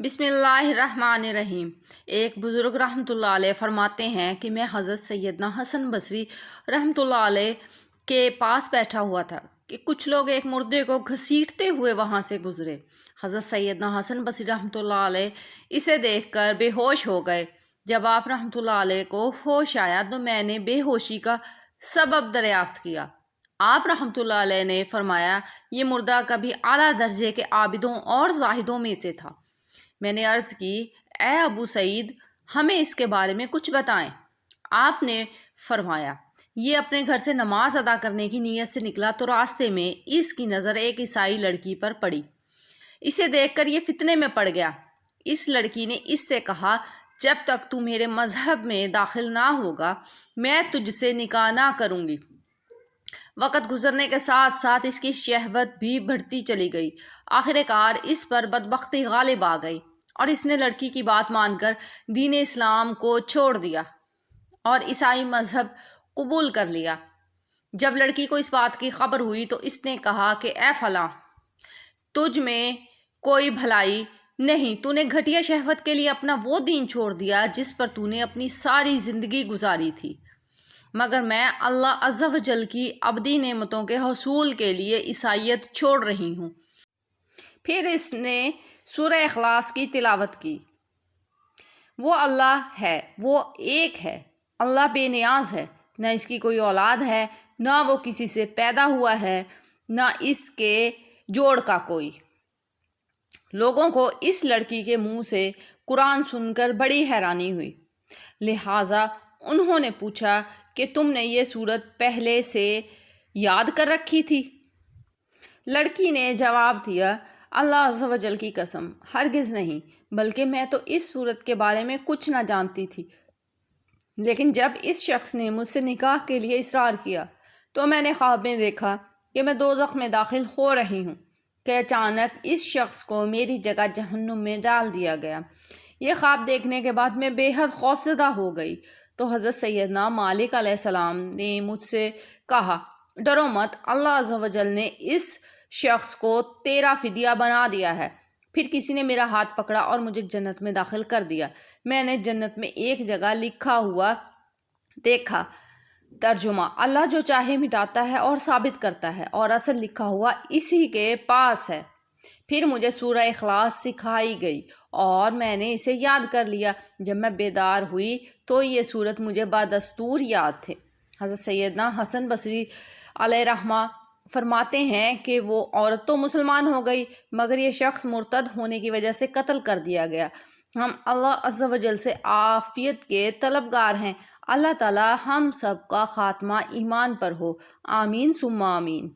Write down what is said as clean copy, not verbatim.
بسم اللہ الرحمن الرحیم۔ ایک بزرگ رحمۃ اللہ علیہ فرماتے ہیں کہ میں حضرت سیدنا حسن بصری رحمۃ اللہ علیہ کے پاس بیٹھا ہوا تھا کہ کچھ لوگ ایک مردے کو گھسیٹتے ہوئے وہاں سے گزرے۔ حضرت سیدنا حسن بصری رحمۃ اللہ علیہ اسے دیکھ کر بے ہوش ہو گئے۔ جب آپ رحمۃ اللہ علیہ کو ہوش آیا تو میں نے بے ہوشی کا سبب دریافت کیا۔ آپ رحمۃ اللہ علیہ نے فرمایا، یہ مردہ کبھی اعلیٰ درجے کے عابدوں اور زاہدوں میں سے تھا۔ میں نے عرض کی، اے ابو سعید، ہمیں اس کے بارے میں کچھ بتائیں۔ آپ نے فرمایا، یہ اپنے گھر سے نماز ادا کرنے کی نیت سے نکلا تو راستے میں اس کی نظر ایک عیسائی لڑکی پر پڑی۔ اسے دیکھ کر یہ فتنے میں پڑ گیا۔ اس لڑکی نے اس سے کہا، جب تک تو میرے مذہب میں داخل نہ ہوگا میں تجھ سے نکاح نہ کروں گی۔ وقت گزرنے کے ساتھ ساتھ اس کی شہوت بھی بڑھتی چلی گئی۔ آخر کار اس پر بدبختی غالب آ گئی اور اس نے لڑکی کی بات مان کر دین اسلام کو چھوڑ دیا اور عیسائی مذہب قبول کر لیا۔ جب لڑکی کو اس بات کی خبر ہوئی تو اس نے کہا کہ اے فلاں، تجھ میں کوئی بھلائی نہیں، تو نے گھٹیا شہوت کے لیے اپنا وہ دین چھوڑ دیا جس پر تو نے اپنی ساری زندگی گزاری تھی، مگر میں اللہ عز و جل کی ابدی نعمتوں کے حصول کے لیے عیسائیت چھوڑ رہی ہوں۔ پھر اس نے سورہ اخلاص کی تلاوت کی۔ وہ اللہ ہے، وہ ایک ہے، اللہ بے نیاز ہے، نہ اس کی کوئی اولاد ہے، نہ وہ کسی سے پیدا ہوا ہے، نہ اس کے جوڑ کا کوئی۔ لوگوں کو اس لڑکی کے منہ سے قرآن سن کر بڑی حیرانی ہوئی، لہٰذا انہوں نے پوچھا کہ تم نے یہ سورت پہلے سے یاد کر رکھی تھی؟ لڑکی نے جواب دیا، اللہ عز و جل کی قسم، ہرگز نہیں، بلکہ میں تو اس سورت کے بارے میں کچھ نہ جانتی تھی، لیکن جب اس شخص نے مجھ سے نکاح کے لیے اصرار کیا تو میں نے خواب میں دیکھا کہ میں دوزخ میں داخل ہو رہی ہوں کہ اچانک اس شخص کو میری جگہ جہنم میں ڈال دیا گیا۔ یہ خواب دیکھنے کے بعد میں بے حد خوفزدہ ہو گئی تو حضرت سیدنا مالک علیہ السلام نے مجھ سے کہا، ڈرو مت، اللہ عز و جل نے اس شخص کو تیرا فدیہ بنا دیا ہے۔ پھر کسی نے میرا ہاتھ پکڑا اور مجھے جنت میں داخل کر دیا۔ میں نے جنت میں ایک جگہ لکھا ہوا دیکھا۔ ترجمہ، اللہ جو چاہے مٹاتا ہے اور ثابت کرتا ہے، اور اصل لکھا ہوا اسی کے پاس ہے۔ پھر مجھے سورہ اخلاص سکھائی گئی اور میں نے اسے یاد کر لیا۔ جب میں بیدار ہوئی تو یہ سورت مجھے بدستور یاد تھے۔ حضرت سیدنا حسن بصری علیہ رحمہ فرماتے ہیں کہ وہ عورت تو مسلمان ہو گئی مگر یہ شخص مرتد ہونے کی وجہ سے قتل کر دیا گیا۔ ہم اللہ عز و جل سے عافیت کے طلبگار ہیں۔ اللہ تعالی ہم سب کا خاتمہ ایمان پر ہو، آمین ثم آمین۔